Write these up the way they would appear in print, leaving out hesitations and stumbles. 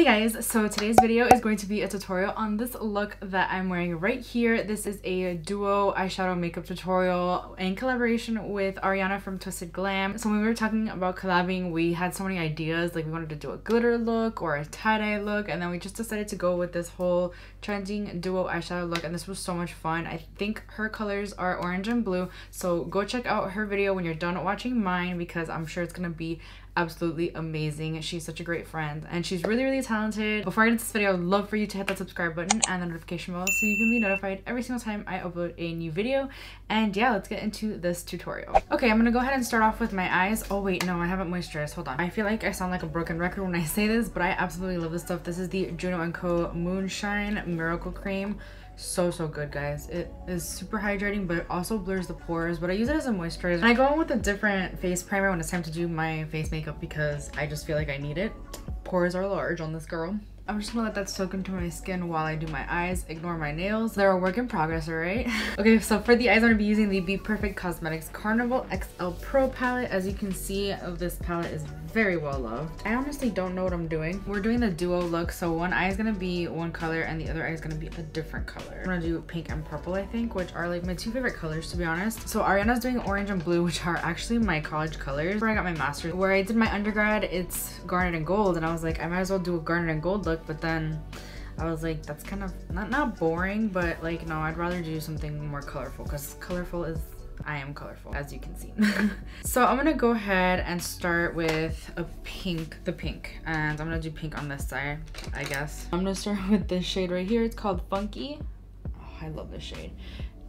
guys, so today's video is going to be a tutorial on this look that I'm wearing right here. This is a duo eyeshadow makeup tutorial in collaboration with Ariana from Twisted Glam. So when we were talking about collabing, we had so many ideas, like we wanted to do a glitter look or a tie-dye look, and then we just decided to go with this whole trending duo eyeshadow look, and this was so much fun. I think her colors are orange and blue, so go check out her video when you're done watching mine because I'm sure it's gonna be absolutely amazing. She's such a great friend and she's really talented. Before I get into this video, I would love for you to hit that subscribe button and the notification bell so you can be notified every single time I upload a new video. And yeah, let's get into this tutorial. Okay, I'm gonna go ahead and start off with my eyes. Oh wait, no, I haven't moisturized. Hold on. I feel like I sound like a broken record when I say this, but I absolutely love this stuff. This is the Juno & Co. Moonshine Miracle Cream. So good, guys. It is super hydrating, but it also blurs the pores, but I use it as a moisturizer. And I go in with a different face primer when it's time to do my face makeup because I just feel like I need it. Pores are large on this girl. I'm just gonna let that soak into my skin while I do my eyes. Ignore my nails. They're a work in progress, alright? Okay, so for the eyes, I'm gonna be using the BPerfect Cosmetics Carnival XL Pro palette. As you can see, this palette is very well loved. I honestly don't know what I'm doing. We're doing the duo look, so one eye is gonna be one color and the other eye is gonna be a different color. I'm gonna do pink and purple, I think, which are like my two favorite colors, to be honest. So Ariana's doing orange and blue, which are actually my college colors where I got my master's. Where I did my undergrad, it's garnet and gold, and I was like, I might as well do a garnet and gold look, but then I was like, that's kind of not boring, but like, no, I'd rather do something more colorful because colorful is, I am colorful, as you can see. So I'm gonna go ahead and start with the pink, and I'm gonna do pink on this side, I guess. I'm gonna start with this shade right here. It's called Funky. Oh, I love this shade.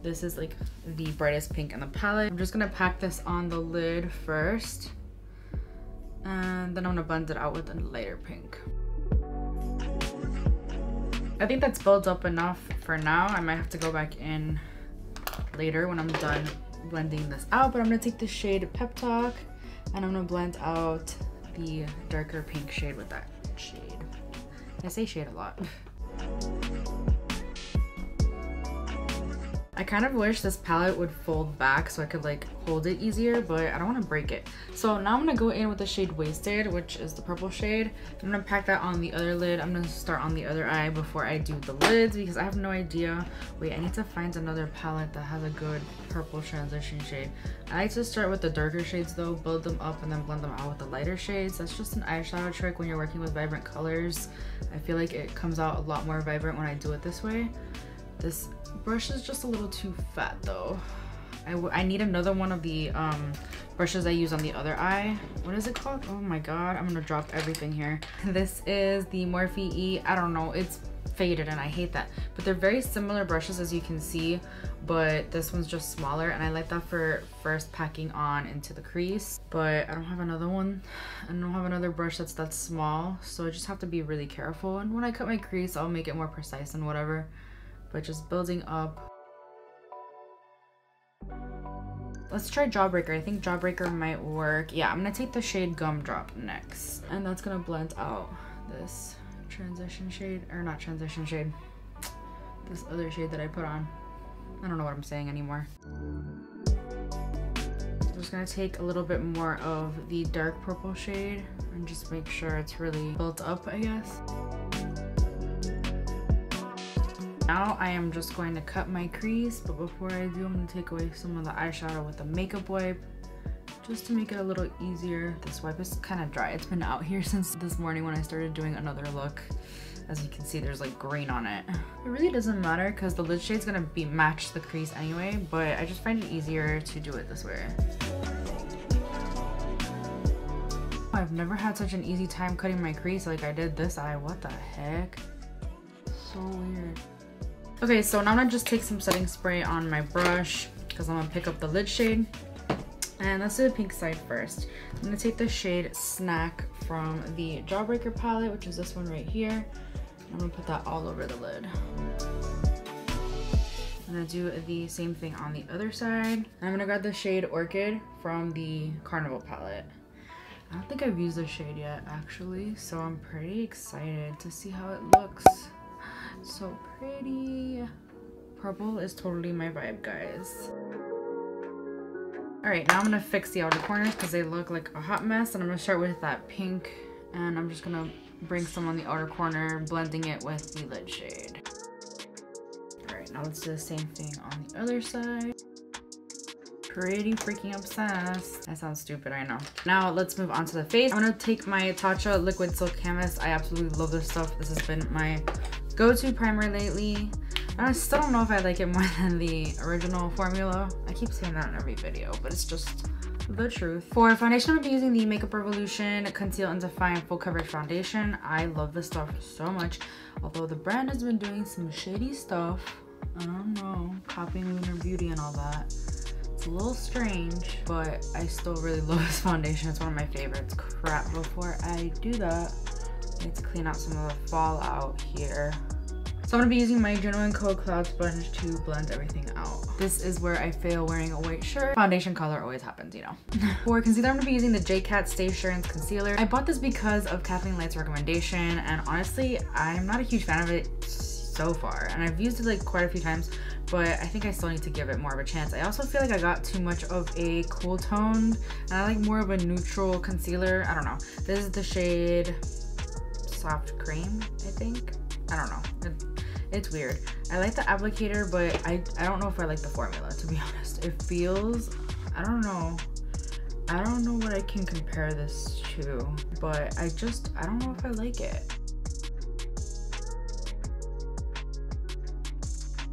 This is like the brightest pink in the palette. I'm just gonna pack this on the lid first, and then I'm gonna blend it out with a lighter pink. I think that's built up enough for now. I might have to go back in later when I'm done blending this out, but I'm gonna take the shade Pep Talk and I'm gonna blend out the darker pink shade with that shade. I say shade a lot. I kind of wish this palette would fold back so I could like hold it easier, but I don't want to break it. So now I'm gonna go in with the shade Wasted, which is the purple shade. I'm gonna pack that on the other lid. I'm gonna start on the other eye before I do the lids because I have no idea. Wait, I need to find another palette that has a good purple transition shade. I like to start with the darker shades though, build them up and then blend them out with the lighter shades. That's just an eyeshadow trick when you're working with vibrant colors. I feel like it comes out a lot more vibrant when I do it this way. This brush is just a little too fat though. I need another one of the brushes I use on the other eye. What is it called? Oh my god, I'm gonna drop everything here. This is the Morphe E. I don't know, it's faded and I hate that. But they're very similar brushes as you can see, but this one's just smaller and I like that for first packing on into the crease. But I don't have another one. I don't have another brush that's that small, so I just have to be really careful. And when I cut my crease, I'll make it more precise and whatever. But just building up. Let's try Jawbreaker. I think Jawbreaker might work. Yeah, I'm gonna take the shade Gumdrop next. And that's gonna blend out this transition shade, or not transition shade, this other shade that I put on. I don't know what I'm saying anymore. I'm just gonna take a little bit more of the dark purple shade and just make sure it's really built up, I guess. Now I am just going to cut my crease, but before I do, I'm going to take away some of the eyeshadow with a makeup wipe just to make it a little easier. This wipe is kind of dry. It's been out here since this morning when I started doing another look. As you can see, there's like green on it. It really doesn't matter because the lid shade's going to match the crease anyway, but I just find it easier to do it this way. I've never had such an easy time cutting my crease like I did this eye. What the heck? So weird. Okay, so now I'm gonna just take some setting spray on my brush because I'm gonna pick up the lid shade. And let's do the pink side first. I'm gonna take the shade Snack from the Jawbreaker palette, which is this one right here. I'm gonna put that all over the lid. I'm gonna do the same thing on the other side. And I'm gonna grab the shade Orchid from the Carnival palette. I don't think I've used this shade yet, actually, so I'm pretty excited to see how it looks. So pretty. Purple is totally my vibe, guys. All right, now I'm gonna fix the outer corners because they look like a hot mess, and I'm gonna start with that pink, and I'm just gonna bring some on the outer corner, blending it with the lid shade. All right, now let's do the same thing on the other side. Pretty freaking obsessed. That sounds stupid, I know. Now let's move on to the face. I'm gonna take my Tatcha Liquid Silk Canvas. I absolutely love this stuff. This has been my go-to primer lately. I still don't know if I like it more than the original formula. I keep saying that in every video, but it's just the truth. For foundation, I'm gonna be using the Makeup Revolution Conceal and Define Full Coverage Foundation. I love this stuff so much. Although the brand has been doing some shady stuff. I don't know, copying Lunar Beauty and all that. It's a little strange, but I still really love this foundation. It's one of my favorites. Crap, before I do that, I need to clean out some of the fallout here. So I'm gonna be using my Juno & Co. Cloud Sponge to blend everything out. This is where I fail wearing a white shirt. Foundation color always happens, you know. For concealer, I'm gonna be using the JCAT Staysurance Concealer. I bought this because of Kathleen Light's recommendation, and honestly, I'm not a huge fan of it so far. And I've used it like quite a few times, but I think I still need to give it more of a chance. I also feel like I got too much of a cool toned, and I like more of a neutral concealer. I don't know. This is the shade Soft Cream, I think. I don't know. It's weird. I like the applicator, but I don't know if I like the formula, to be honest. It feels, I don't know what I can compare this to, but I don't know if I like it.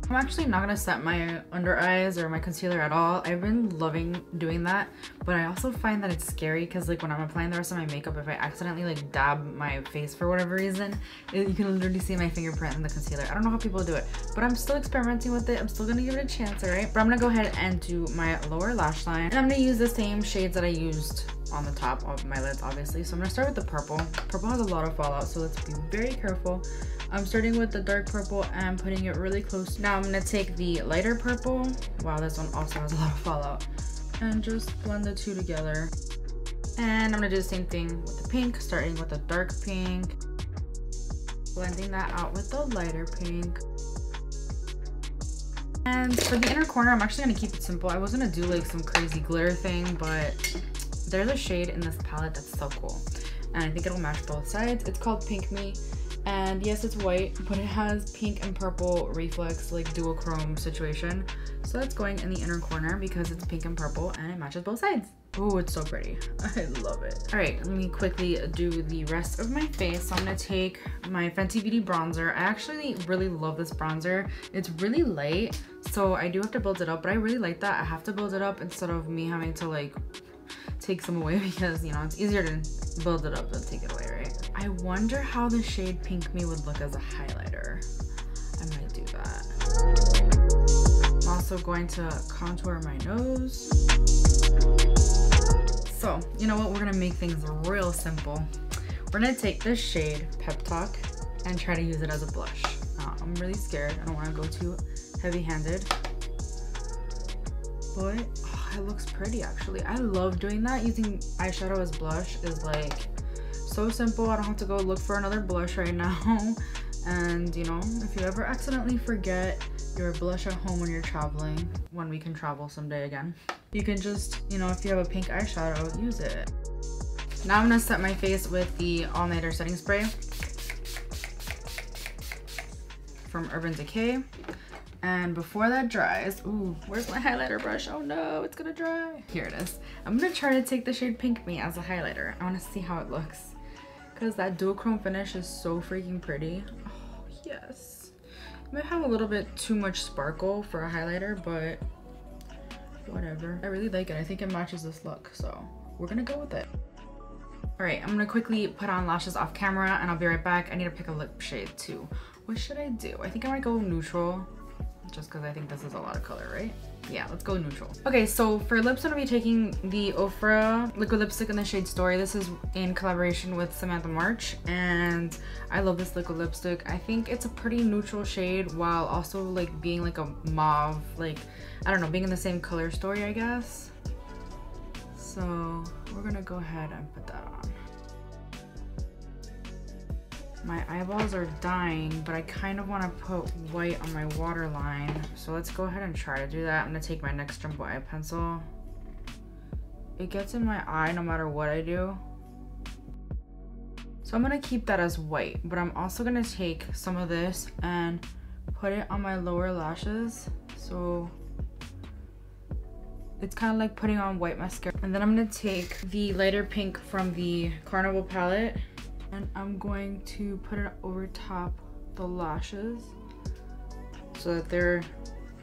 I'm actually not gonna set my under eyes or my concealer at all. I've been loving doing that, but I also find that it's scary because like when I'm applying the rest of my makeup, if I accidentally like dab my face for whatever reason, you can literally see my fingerprint in the concealer. I don't know how people do it, but I'm still experimenting with it. I'm still gonna give it a chance, all right? But I'm gonna go ahead and do my lower lash line, and I'm gonna use the same shades that I used on the top of my lids, obviously. So I'm gonna start with the purple. Purple has a lot of fallout, so let's be very careful. I'm starting with the dark purple and putting it really close. Now I'm gonna take the lighter purple. Wow, this one also has a lot of fallout. And just blend the two together. And I'm gonna do the same thing with the pink, starting with the dark pink. Blending that out with the lighter pink. And for the inner corner, I'm actually gonna keep it simple. I was gonna do like some crazy glitter thing, but there's a shade in this palette that's so cool. And I think it'll match both sides. It's called Pink Me. And yes, it's white, but it has pink and purple reflex, like duochrome situation. So that's going in the inner corner because it's pink and purple and it matches both sides. Oh, it's so pretty. I love it. All right, let me quickly do the rest of my face. So I'm gonna take my Fenty Beauty bronzer. I actually really love this bronzer. It's really light, so I do have to build it up, but I really like that. I have to build it up instead of me having to like take some away because, you know, it's easier to build it up than take it away, right? I wonder how the shade Pink Me would look as a highlighter. I might do that. I'm also going to contour my nose. So, you know what? We're gonna make things real simple. We're gonna take this shade, Pep Talk, and try to use it as a blush. I'm really scared. I don't wanna go too heavy-handed. But it looks pretty actually. I love doing that. Using eyeshadow as blush is like so simple. I don't have to go look for another blush right now. And you know, if you ever accidentally forget your blush at home when you're traveling, when we can travel someday again, you can just, you know, if you have a pink eyeshadow, use it. Now I'm gonna set my face with the All Nighter setting spray from Urban Decay. And before that dries, ooh, where's my highlighter brush? Oh no, it's gonna dry. Here it is. I'm gonna try to take the shade Pink Me as a highlighter. I wanna see how it looks, because that duochrome finish is so freaking pretty. Oh yes. It might have a little bit too much sparkle for a highlighter, but whatever. I really like it. I think it matches this look, so we're gonna go with it. All right, I'm gonna quickly put on lashes off camera and I'll be right back. I need to pick a lip shade too. What should I do? I think I might go neutral, just because I think this is a lot of color, right? Yeah, let's go neutral. Okay, so for lips, I'm gonna be taking the Ofra liquid lipstick in the shade Story. This is in collaboration with Samantha March, and I love this liquid lipstick. I think it's a pretty neutral shade while also like being like a mauve, like, I don't know, being in the same color Story, I guess. So we're gonna go ahead and put that on. My eyeballs are dying, but I kind of want to put white on my waterline. So let's go ahead and try to do that. I'm gonna take my NYX Jumbo Eye Pencil. It gets in my eye no matter what I do. So I'm gonna keep that as white, but I'm also gonna take some of this and put it on my lower lashes. So it's kind of like putting on white mascara. And then I'm gonna take the lighter pink from the Carnival palette and I'm going to put it over top the lashes so that they're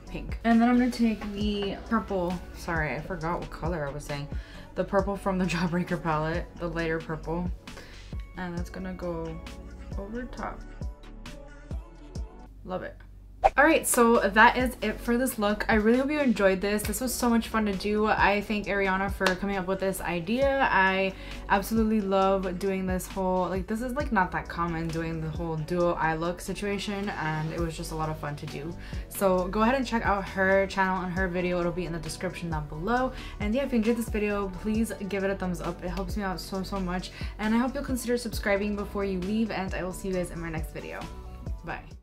pink. And then I'm gonna take the purple, sorry, I forgot what color I was saying. The purple from the Jawbreaker palette, the lighter purple. And that's gonna go over top. Love it. Alright, so that is it for this look. I really hope you enjoyed this. This was so much fun to do. I thank Ariana for coming up with this idea. I absolutely love doing this whole, like, this is like not that common, doing the whole duo eye look situation, and it was just a lot of fun to do. So go ahead and check out her channel and her video. It'll be in the description down below. And yeah, if you enjoyed this video, please give it a thumbs up. It helps me out so much. And I hope you'll consider subscribing before you leave, and I will see you guys in my next video. Bye.